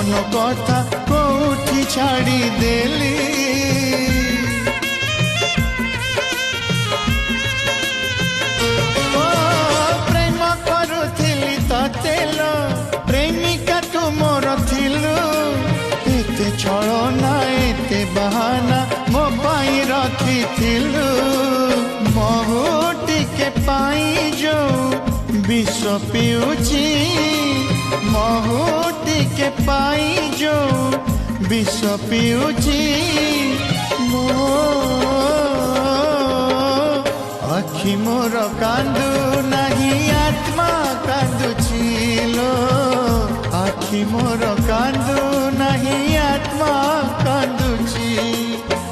मन कथा कोठी छाड़ी देली ओ प्रेम करुथिली तेल प्रेमिका तू मोर थिलु एते छलना एते बहाना मो पाई रखिथिलु महु टिके पाई जो विष पिउची महु टिके पाई जो विष पिउची मो आखि मोर कांदु नहीं आत्मा कांदुची लो आखि मोर कांदु